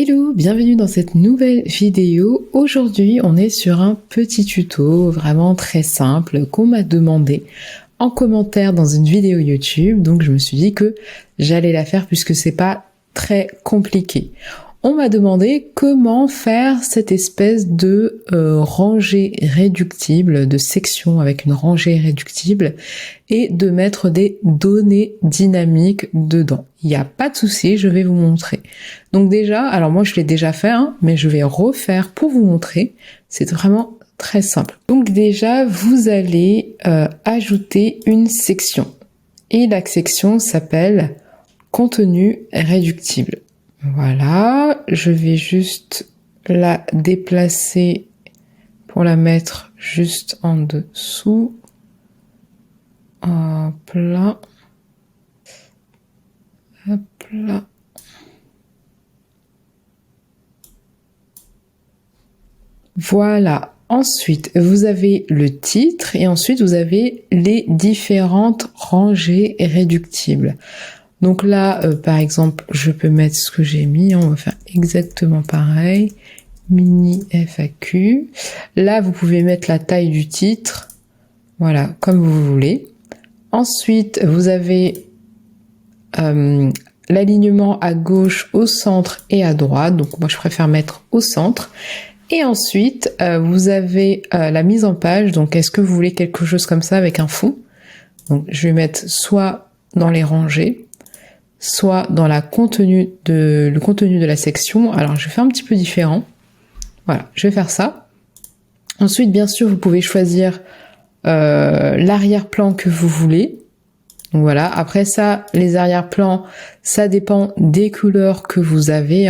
Hello, bienvenue dans cette nouvelle vidéo. Aujourd'hui, on est sur un petit tuto vraiment très simple qu'on m'a demandé en commentaire dans une vidéo YouTube. Donc je me suis dit que j'allais la faire puisque c'est pas très compliqué. On m'a demandé comment faire cette espèce de rangée réductible, de section avec une rangée réductible et de mettre des données dynamiques dedans. Il n'y a pas de souci, je vais vous montrer. Donc déjà, alors moi je l'ai déjà fait, mais je vais refaire pour vous montrer. C'est vraiment très simple. Donc déjà, vous allez ajouter une section. Et la section s'appelle contenu réductible. Voilà, je vais juste la déplacer pour la mettre juste en dessous. Hop là. Hop là. Voilà. Ensuite, vous avez le titre et ensuite vous avez les différentes rangées réductibles. Donc là, par exemple, je peux mettre ce que j'ai mis. On va faire exactement pareil. Mini FAQ. Là, vous pouvez mettre la taille du titre. Voilà, comme vous voulez. Ensuite, vous avez l'alignement à gauche, au centre et à droite. Donc moi, je préfère mettre au centre. Et ensuite, vous avez la mise en page. Donc, est-ce que vous voulez quelque chose comme ça avec un fond? Donc, je vais mettre soit dans les rangées, soit dans le contenu de la section. Alors, je vais faire un petit peu différent. Voilà, je vais faire ça. Ensuite, bien sûr, vous pouvez choisir l'arrière-plan que vous voulez. Donc voilà, après ça, les arrière-plans, ça dépend des couleurs que vous avez.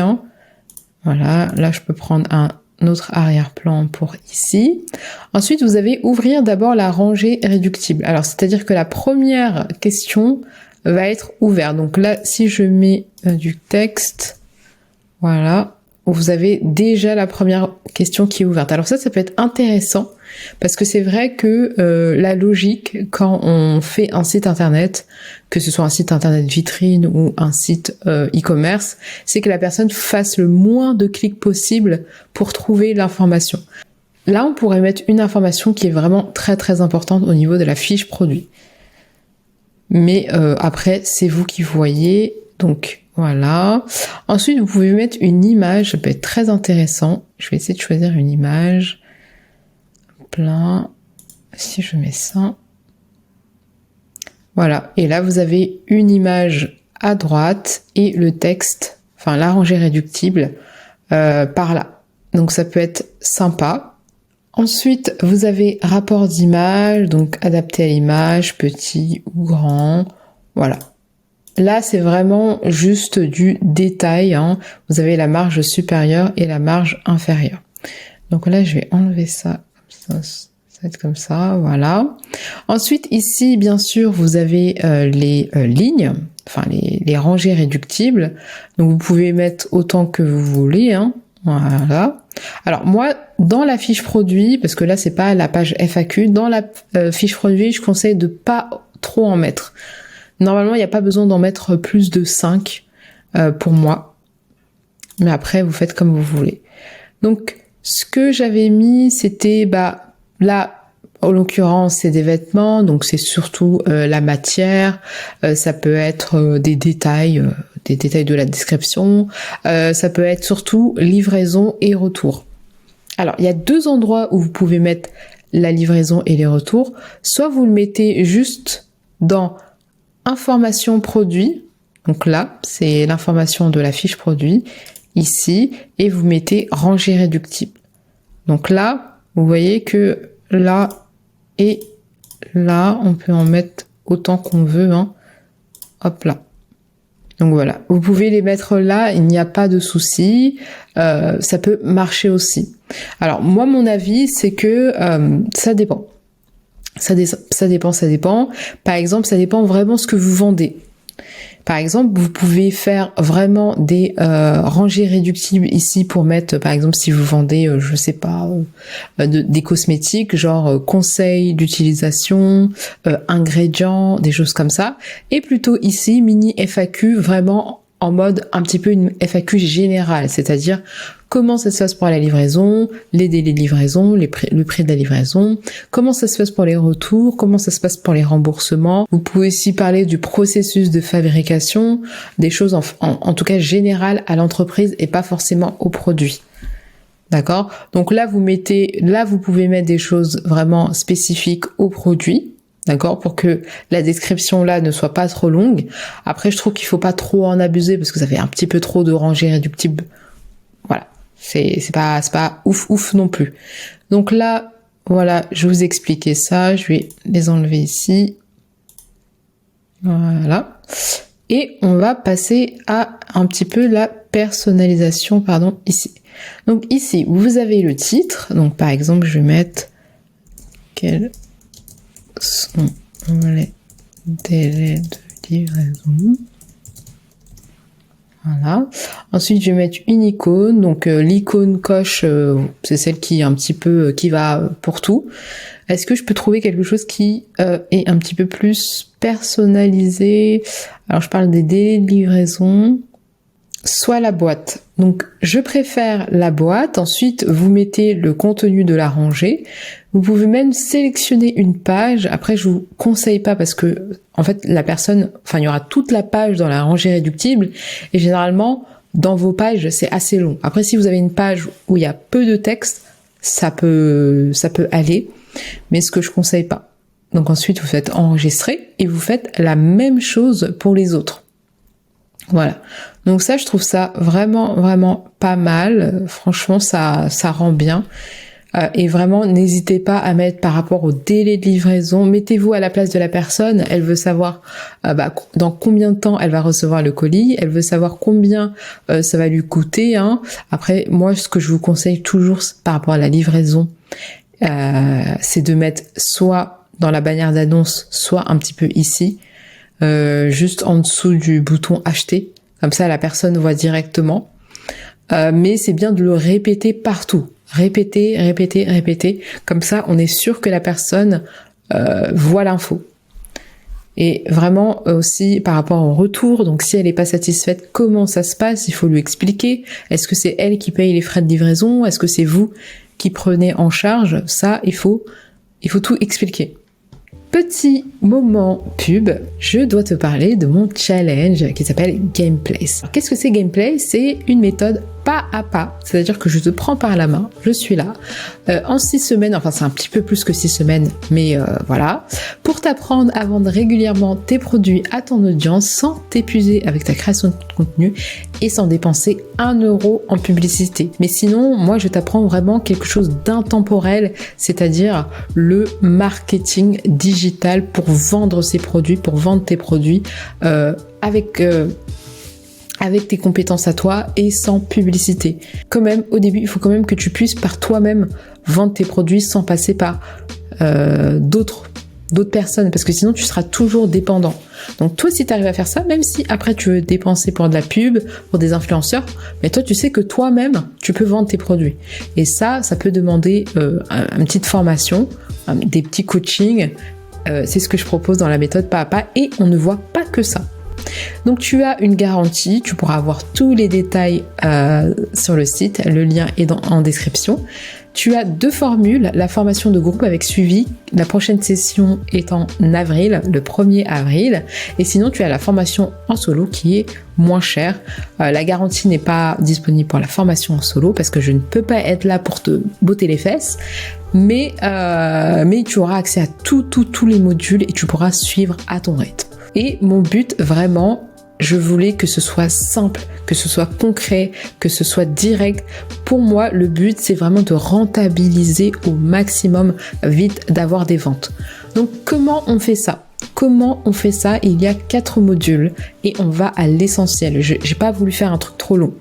Voilà, là, je peux prendre un autre arrière-plan pour ici. Ensuite, vous avez ouvrir d'abord la rangée réductible. Alors, c'est-à-dire que la première question va être ouverte. Donc là, si je mets du texte, voilà, vous avez déjà la première question qui est ouverte. Alors ça peut être intéressant parce que c'est vrai que la logique, quand on fait un site internet, que ce soit un site internet vitrine ou un site e-commerce, c'est que la personne fasse le moins de clics possible pour trouver l'information. Là, on pourrait mettre une information qui est vraiment très très importante au niveau de la fiche produit. Mais après, c'est vous qui voyez. Donc voilà. Ensuite, vous pouvez mettre une image. Ça peut être très intéressant. Je vais essayer de choisir une image. Plein. Si je mets ça. Voilà. Et là, vous avez une image à droite et le texte, enfin la rangée réductible par là. Donc ça peut être sympa. Ensuite, vous avez rapport d'image, donc adapté à l'image, petit ou grand. Voilà. Là, c'est vraiment juste du détail. Vous avez la marge supérieure et la marge inférieure. Donc là, je vais enlever ça. Comme ça va être comme ça. Voilà. Ensuite, ici, bien sûr, vous avez les lignes, enfin les rangées réductibles. Donc, vous pouvez mettre autant que vous voulez. Voilà. Alors moi, dans la fiche produit, parce que là c'est pas la page FAQ, dans la fiche produit, je conseille de pas trop en mettre. Normalement, il n'y a pas besoin d'en mettre plus de 5 pour moi. Mais après, vous faites comme vous voulez. Donc, ce que j'avais mis, c'était, là, en l'occurrence, c'est des vêtements, donc c'est surtout la matière, ça peut être des détails de la description, ça peut être surtout livraison et retour. Alors, il y a deux endroits où vous pouvez mettre la livraison et les retours. Soit vous le mettez juste dans information produit, donc là, c'est l'information de la fiche produit, ici, et vous mettez rangée réductible. Donc là, vous voyez que là et là, on peut en mettre autant qu'on veut, hop là. Donc voilà, vous pouvez les mettre là, il n'y a pas de souci, ça peut marcher aussi. Alors moi, mon avis, c'est que ça dépend. Ça dépend. Par exemple, ça dépend vraiment ce que vous vendez. Par exemple, vous pouvez faire vraiment des rangées réductibles ici pour mettre, par exemple, si vous vendez, je sais pas, des cosmétiques, genre conseils d'utilisation, ingrédients, des choses comme ça. Et plutôt ici, mini FAQ, vraiment en mode un petit peu une FAQ générale, c'est-à-dire comment ça se passe pour la livraison, les délais de livraison, le prix de la livraison, comment ça se passe pour les retours, comment ça se passe pour les remboursements. Vous pouvez aussi parler du processus de fabrication, des choses en tout cas générales à l'entreprise et pas forcément au produit. D'accord? Donc là, vous pouvez mettre des choses vraiment spécifiques au produit. D'accord, pour que la description là ne soit pas trop longue. Après, je trouve qu'il faut pas trop en abuser parce que ça fait un petit peu trop de rangées réductibles. Voilà, c'est pas ouf non plus. Donc là, voilà, je vous ai expliqué ça. Je vais les enlever ici. Voilà. Et on va passer à un petit peu la personnalisation, ici. Donc ici, vous avez le titre. Donc par exemple, je vais mettre quel sont les délais de livraison. Voilà. Ensuite, je vais mettre une icône. Donc, l'icône coche, c'est celle qui est un petit peu, qui va pour tout. Est-ce que je peux trouver quelque chose qui est un petit peu plus personnalisé? Alors, je parle des délais de livraison. Soit la boîte. Donc, je préfère la boîte. Ensuite, vous mettez le contenu de la rangée. Vous pouvez même sélectionner une page. Après, je vous conseille pas parce que, en fait, il y aura toute la page dans la rangée réductible. Et généralement, dans vos pages, c'est assez long. Après, si vous avez une page où il y a peu de texte, ça peut aller. Mais ce que je conseille pas. Donc ensuite, vous faites enregistrer et vous faites la même chose pour les autres. Voilà. Donc ça, je trouve ça vraiment pas mal. Franchement, ça rend bien. Et vraiment, n'hésitez pas à mettre par rapport au délai de livraison. Mettez-vous à la place de la personne. Elle veut savoir dans combien de temps elle va recevoir le colis. Elle veut savoir combien ça va lui coûter. Après, moi, ce que je vous conseille toujours par rapport à la livraison, c'est de mettre soit dans la bannière d'annonce, soit un petit peu ici. Juste en dessous du bouton acheter, comme ça la personne voit directement. Mais c'est bien de le répéter partout, répéter, comme ça on est sûr que la personne voit l'info. Et vraiment aussi par rapport au retour, donc si elle n'est pas satisfaite, comment ça se passe, il faut lui expliquer. Est-ce que c'est elle qui paye les frais de livraison? Est-ce que c'est vous qui prenez en charge? Ça, il faut tout expliquer. Petit moment pub, je dois te parler de mon challenge qui s'appelle Gameplace. Alors, qu'est-ce que c'est Gameplace? C'est une méthode pas à pas, c'est-à-dire que je te prends par la main, je suis là, en 6 semaines, enfin c'est un petit peu plus que 6 semaines, mais voilà, pour t'apprendre à vendre régulièrement tes produits à ton audience sans t'épuiser avec ta création de contenu et sans dépenser 1 euro en publicité. Mais sinon, moi je t'apprends vraiment quelque chose d'intemporel, c'est-à-dire le marketing digital pour vendre ses produits, pour vendre tes produits avec tes compétences à toi et sans publicité. Quand même, au début, il faut quand même que tu puisses par toi-même vendre tes produits sans passer par d'autres personnes, parce que sinon tu seras toujours dépendant. Donc toi, si tu arrives à faire ça, même si après tu veux dépenser pour de la pub, pour des influenceurs, mais toi tu sais que toi-même, tu peux vendre tes produits. Et ça peut demander une petite formation, des petits coachings. C'est ce que je propose dans la méthode pas à pas, et on ne voit pas que ça. Donc tu as une garantie, tu pourras avoir tous les détails sur le site, le lien est en description. Tu as 2 formules, la formation de groupe avec suivi, la prochaine session est en avril, le 1er avril, et sinon tu as la formation en solo qui est moins chère. La garantie n'est pas disponible pour la formation en solo parce que je ne peux pas être là pour te botter les fesses, mais tu auras accès à tous les modules et tu pourras suivre à ton rythme. Et mon but vraiment, je voulais que ce soit simple, que ce soit concret, que ce soit direct. Pour moi, le but, c'est vraiment de rentabiliser au maximum vite, d'avoir des ventes. Donc, comment on fait ça? Il y a 4 modules et on va à l'essentiel. J'ai pas voulu faire un truc trop long.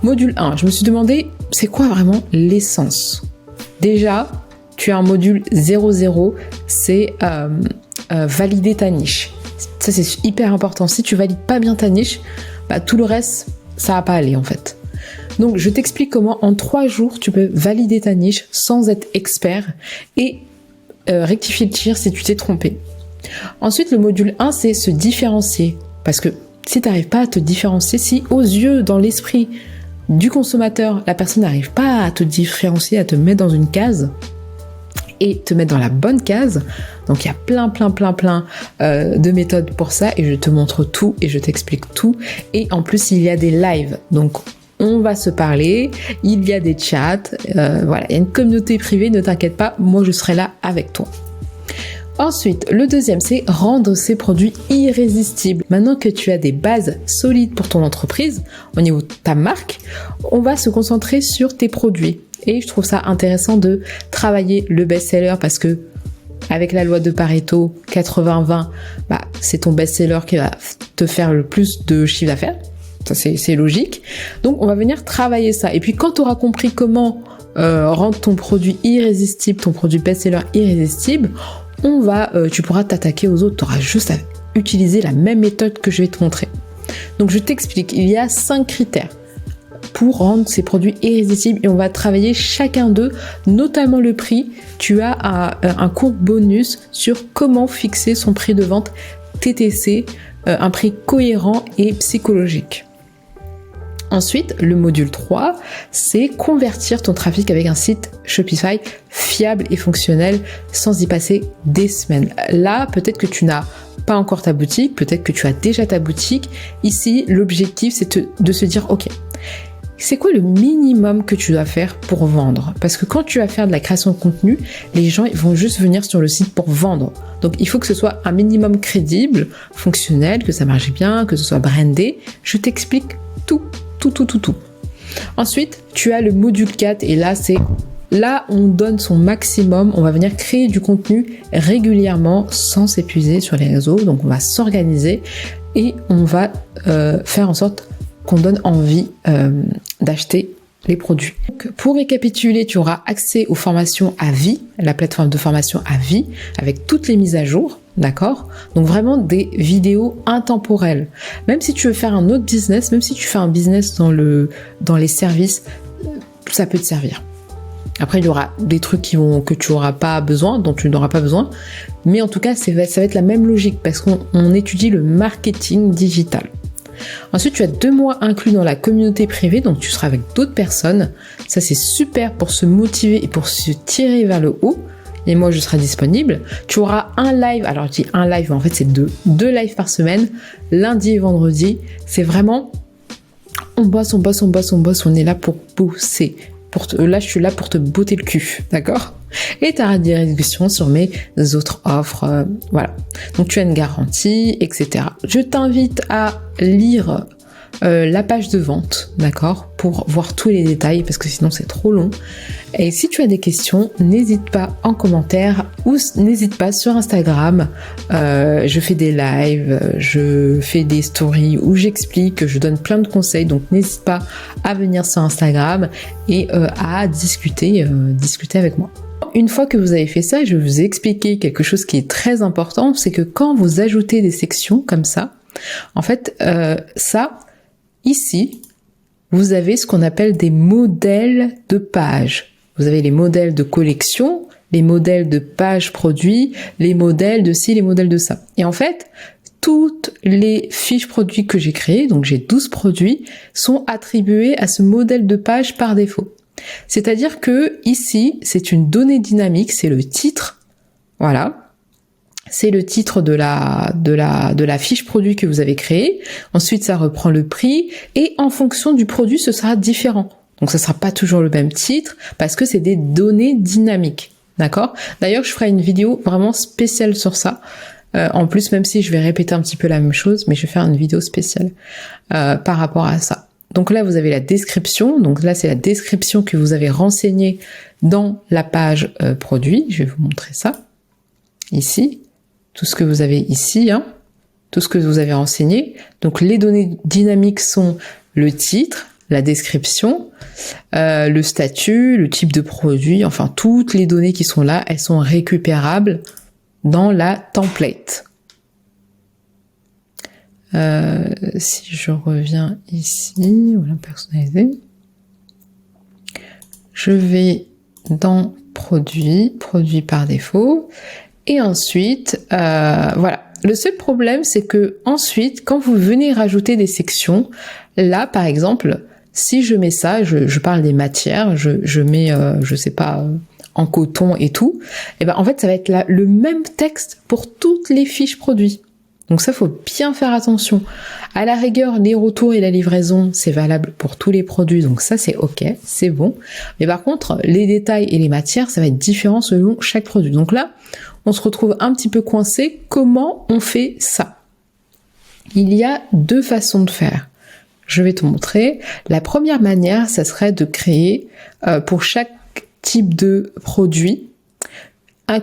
Module 1, je me suis demandé, c'est quoi vraiment l'essence? Déjà, tu as un module 00, c'est valider ta niche. Ça, c'est hyper important. Si tu valides pas bien ta niche, tout le reste, ça va pas aller en fait. Donc, je t'explique comment en 3 jours, tu peux valider ta niche sans être expert et rectifier le tir si tu t'es trompé. Ensuite, le module 1, c'est se différencier. Parce que Si tu n'arrives pas à te différencier, si aux yeux, dans l'esprit du consommateur, la personne n'arrive pas à te différencier, à te mettre dans une case et te mettre dans la bonne case, donc il y a plein de méthodes pour ça et je te montre tout et je t'explique tout. Et en plus, il y a des lives, donc on va se parler, il y a des chats, voilà, il y a une communauté privée, ne t'inquiète pas, moi je serai là avec toi. Ensuite, le deuxième, c'est rendre ces produits irrésistibles. Maintenant que tu as des bases solides pour ton entreprise, au niveau de ta marque, on va se concentrer sur tes produits. Et je trouve ça intéressant de travailler le best-seller parce que avec la loi de Pareto 80-20, c'est ton best-seller qui va te faire le plus de chiffre d'affaires. Ça, c'est logique. Donc, on va venir travailler ça. Et puis, quand tu auras compris comment rendre ton produit irrésistible, ton produit best-seller irrésistible, tu pourras t'attaquer aux autres. Tu auras juste à utiliser la même méthode que je vais te montrer. Donc, je t'explique. Il y a 5 critères pour rendre ces produits irrésistibles et on va travailler chacun d'eux, notamment le prix. Tu as un cours bonus sur comment fixer son prix de vente TTC, un prix cohérent et psychologique. Ensuite, le module 3, c'est convertir ton trafic avec un site Shopify fiable et fonctionnel sans y passer des semaines. Là, peut-être que tu n'as pas encore ta boutique, peut-être que tu as déjà ta boutique. Ici, l'objectif, c'est de se dire, ok, c'est quoi le minimum que tu dois faire pour vendre? Parce que quand tu vas faire de la création de contenu, les gens ils vont juste venir sur le site pour vendre. Donc, il faut que ce soit un minimum crédible, fonctionnel, que ça marche bien, que ce soit brandé. Je t'explique tout. Ensuite, tu as le module 4 et là, on donne son maximum. On va venir créer du contenu régulièrement sans s'épuiser sur les réseaux. Donc, on va s'organiser et on va faire en sorte qu'on donne envie d'acheter les produits. Donc, pour récapituler, tu auras accès aux formations à vie, la plateforme de formation à vie, avec toutes les mises à jour, d'accord? Donc vraiment des vidéos intemporelles. Même si tu veux faire un autre business, même si tu fais un business dans les services, ça peut te servir. Après, il y aura des trucs que tu n'auras pas besoin, dont tu n'auras pas besoin, mais en tout cas, ça va être la même logique parce qu'on étudie le marketing digital. Ensuite, tu as 2 mois inclus dans la communauté privée, donc tu seras avec d'autres personnes. Ça, c'est super pour se motiver et pour se tirer vers le haut. Et moi, je serai disponible. Tu auras un live. Alors, je dis un live, mais en fait, c'est 2 lives par semaine, lundi et vendredi. C'est vraiment, on bosse. On est là pour bosser. Là, je suis là pour te botter le cul, d'accord? Et tu auras des réductions sur mes autres offres, voilà. Donc, tu as une garantie, etc. Je t'invite à lire la page de vente, d'accord? Pour voir tous les détails, parce que sinon, c'est trop long. Et si tu as des questions, n'hésite pas en commentaire ou n'hésite pas sur Instagram. Je fais des lives, je fais des stories où j'explique, je donne plein de conseils. Donc, n'hésite pas à venir sur Instagram et à discuter avec moi. Une fois que vous avez fait ça, je vais vous expliquer quelque chose qui est très important, c'est que quand vous ajoutez des sections comme ça, en fait, ici, vous avez ce qu'on appelle des modèles de pages. Vous avez les modèles de collection, les modèles de pages produits, les modèles de ci, les modèles de ça. Et en fait, toutes les fiches produits que j'ai créées, donc j'ai 12 produits, sont attribuées à ce modèle de page par défaut. C'est-à-dire que ici, c'est une donnée dynamique, c'est le titre, voilà. C'est le titre de la fiche produit que vous avez créée. Ensuite, ça reprend le prix et en fonction du produit, ce sera différent. Donc, ça sera pas toujours le même titre parce que c'est des données dynamiques, d'accord? D'ailleurs, je ferai une vidéo vraiment spéciale sur ça. En plus, même si je vais répéter un petit peu la même chose, mais je vais faire une vidéo spéciale par rapport à ça. Donc là, vous avez la description. Donc là, c'est la description que vous avez renseignée dans la page produit. Je vais vous montrer ça. Ici, tout ce que vous avez ici, tout ce que vous avez renseigné. Donc les données dynamiques sont le titre, la description, le statut, le type de produit. Enfin, toutes les données qui sont là, elles sont récupérables dans la template. Si je reviens ici, voilà, personnalisé, je vais dans produit par défaut, et ensuite, voilà, Le seul problème, c'est que ensuite, quand vous venez rajouter des sections, là, par exemple, si je mets ça, je parle des matières, je mets, je sais pas, en coton et tout, et ben en fait, ça va être le même texte pour toutes les fiches produits. Donc ça, faut bien faire attention. À la rigueur, les retours et la livraison, c'est valable pour tous les produits, donc ça, c'est ok, c'est bon. Mais par contre, les détails et les matières, ça va être différent selon chaque produit. Donc là, on se retrouve un petit peu coincé. Comment on fait ça? Il y a deux façons de faire. Je vais te montrer. La première manière, ça serait de créer, pour chaque type de produit,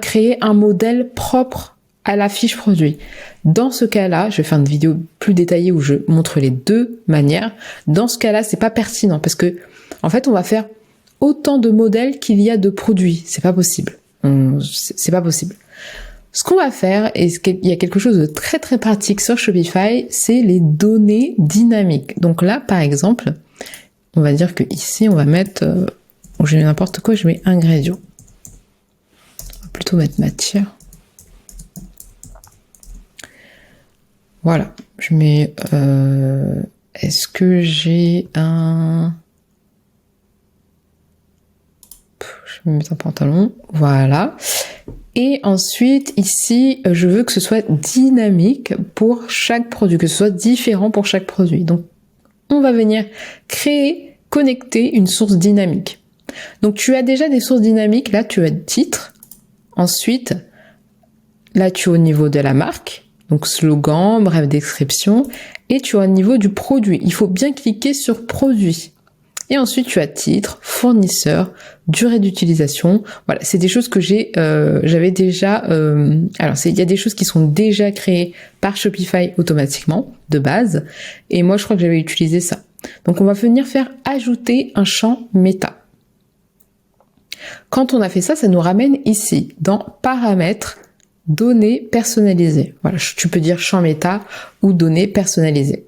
créer un modèle propre à la fiche produit. Dans ce cas-là, je vais faire une vidéo plus détaillée où je montre les deux manières. Dans ce cas-là, c'est pas pertinent parce que, en fait, on va faire autant de modèles qu'il y a de produits. C'est pas possible. C'est pas possible. Ce qu'on va faire, et il y a quelque chose de très très pratique sur Shopify, c'est les données dynamiques. Donc là, par exemple, on va dire que ici, on va mettre, je mets n'importe quoi, je mets ingrédients. On va plutôt mettre matière. Voilà, je mets, est-ce que j'ai un... Je vais mettre un pantalon, voilà. Et ensuite, ici, je veux que ce soit dynamique pour chaque produit, que ce soit différent pour chaque produit. Donc, on va venir créer, connecter une source dynamique. Donc, tu as déjà des sources dynamiques. Là, tu as le titre. Ensuite, là, tu es au niveau de la marque. Donc, slogan, bref description. Et tu as au niveau du produit. Il faut bien cliquer sur produit. Et ensuite, tu as titre, fournisseur, durée d'utilisation. Voilà, c'est des choses que j'avais déjà... alors, il y a des choses qui sont déjà créées par Shopify automatiquement, de base. Et moi, je crois que j'avais utilisé ça. Donc, on va venir faire ajouter un champ méta. Quand on a fait ça, ça nous ramène ici, dans paramètres, données personnalisées. Voilà, tu peux dire champ méta ou données personnalisées.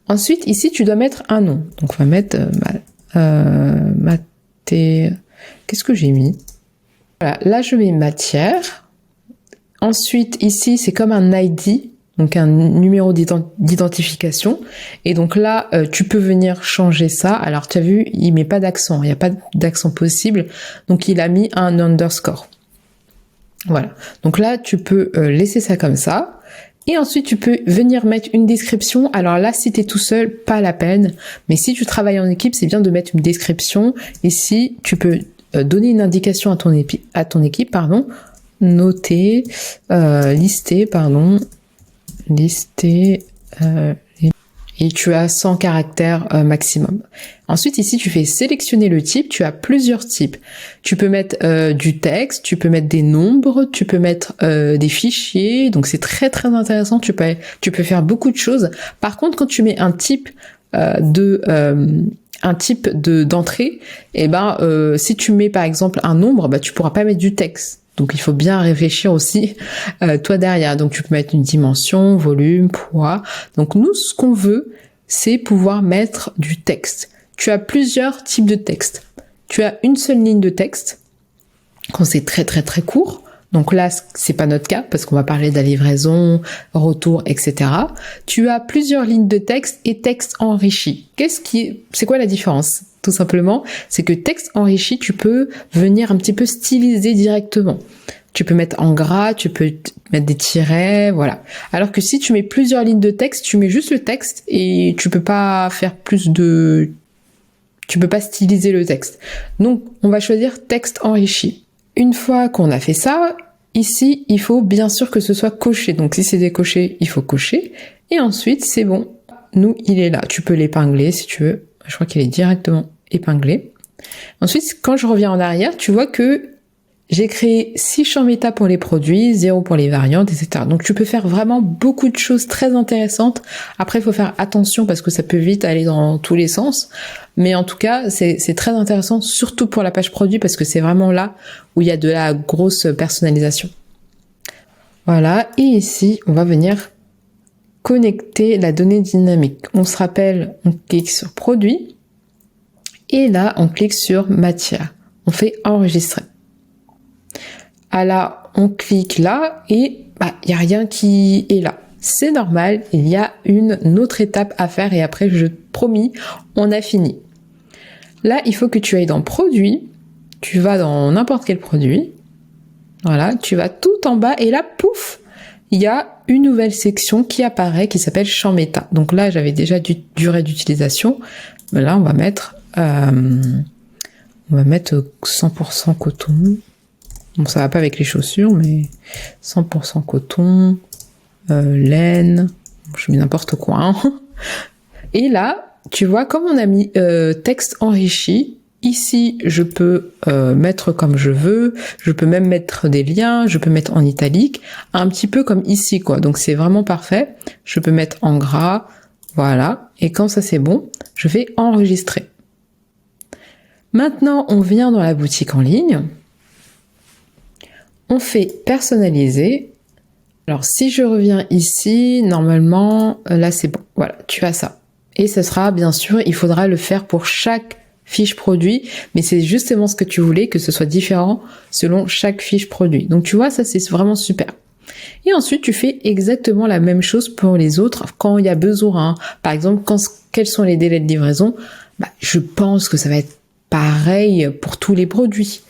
Ensuite, ici, tu dois mettre un nom. Donc, on va mettre qu'est-ce que j'ai mis? Voilà, là, je mets matière. Ensuite, ici, c'est comme un ID, donc un numéro d'identification. Et donc là, tu peux venir changer ça. Alors, tu as vu, il met pas d'accent. Il n'y a pas d'accent possible. Donc, il a mis un underscore. Voilà. Donc là, tu peux laisser ça comme ça. Et ensuite, tu peux venir mettre une description. Alors là, si tu es tout seul, pas la peine. Mais si tu travailles en équipe, c'est bien de mettre une description. Ici, tu peux donner une indication à ton équipe, noter, lister, et tu as 100 caractères maximum. Ensuite, ici, tu fais sélectionner le type. Tu as plusieurs types. Tu peux mettre du texte, tu peux mettre des nombres, tu peux mettre des fichiers. Donc, c'est très, très intéressant. Tu peux faire beaucoup de choses. Par contre, quand tu mets un type d'entrée, si tu mets, par exemple, un nombre, tu pourras pas mettre du texte. Donc, il faut bien réfléchir aussi, toi derrière. Donc, tu peux mettre une dimension, volume, poids. Donc, nous, ce qu'on veut, c'est pouvoir mettre du texte. Tu as plusieurs types de texte. Tu as une seule ligne de texte, quand c'est très, très, très court. Donc là, c'est pas notre cas, parce qu'on va parler de la livraison, retour, etc. Tu as plusieurs lignes de texte et texte enrichi. C'est quoi la différence? Tout simplement, c'est que texte enrichi, tu peux venir un petit peu styliser directement. Tu peux mettre en gras, tu peux mettre des tirets, voilà. Alors que si tu mets plusieurs lignes de texte, tu mets juste le texte et tu peux pas faire tu peux pas styliser le texte. Donc, on va choisir texte enrichi. Une fois qu'on a fait ça, ici, il faut bien sûr que ce soit coché. Donc, si c'est décoché, il faut cocher. Et ensuite, c'est bon. Nous, il est là. Tu peux l'épingler si tu veux. Je crois qu'il est directement épinglé. Ensuite, quand je reviens en arrière, tu vois que j'ai créé 6 champs méta pour les produits, 0 pour les variantes, etc. Donc, tu peux faire vraiment beaucoup de choses très intéressantes. Après, il faut faire attention parce que ça peut vite aller dans tous les sens. Mais en tout cas, c'est très intéressant, surtout pour la page produit, parce que c'est vraiment là où il y a de la grosse personnalisation. Voilà. Et ici, on va venir connecter la donnée dynamique. On se rappelle, on clique sur produit. Et là, on clique sur matière. On fait enregistrer. À la là, on clique là et il n'y a rien qui est là. C'est normal, il y a une autre étape à faire et après, je te promis, on a fini. Là, il faut que tu ailles dans produit, tu vas dans n'importe quel produit, voilà, tu vas tout en bas et là, pouf, il y a une nouvelle section qui apparaît qui s'appelle champ méta. Donc là, j'avais déjà durée d'utilisation, mais là, on va mettre 100% coton. Bon, ça va pas avec les chaussures, mais 100% coton, laine, je mets n'importe quoi. Hein. Et là, tu vois, comme on a mis texte enrichi, ici, je peux mettre comme je veux, je peux même mettre des liens, je peux mettre en italique, un petit peu comme ici, quoi. Donc, c'est vraiment parfait. Je peux mettre en gras, voilà. Et quand ça, c'est bon, je vais enregistrer. Maintenant, on vient dans la boutique en ligne. On fait personnaliser. Alors, si je reviens ici, normalement, là, c'est bon. Voilà, tu as ça. Et ce sera, bien sûr, il faudra le faire pour chaque fiche produit, mais c'est justement ce que tu voulais, que ce soit différent selon chaque fiche produit. Donc, tu vois, ça, c'est vraiment super. Et ensuite, tu fais exactement la même chose pour les autres quand il y a besoin. Par exemple, quels sont les délais de livraison? Je pense que ça va être pareil pour tous les produits.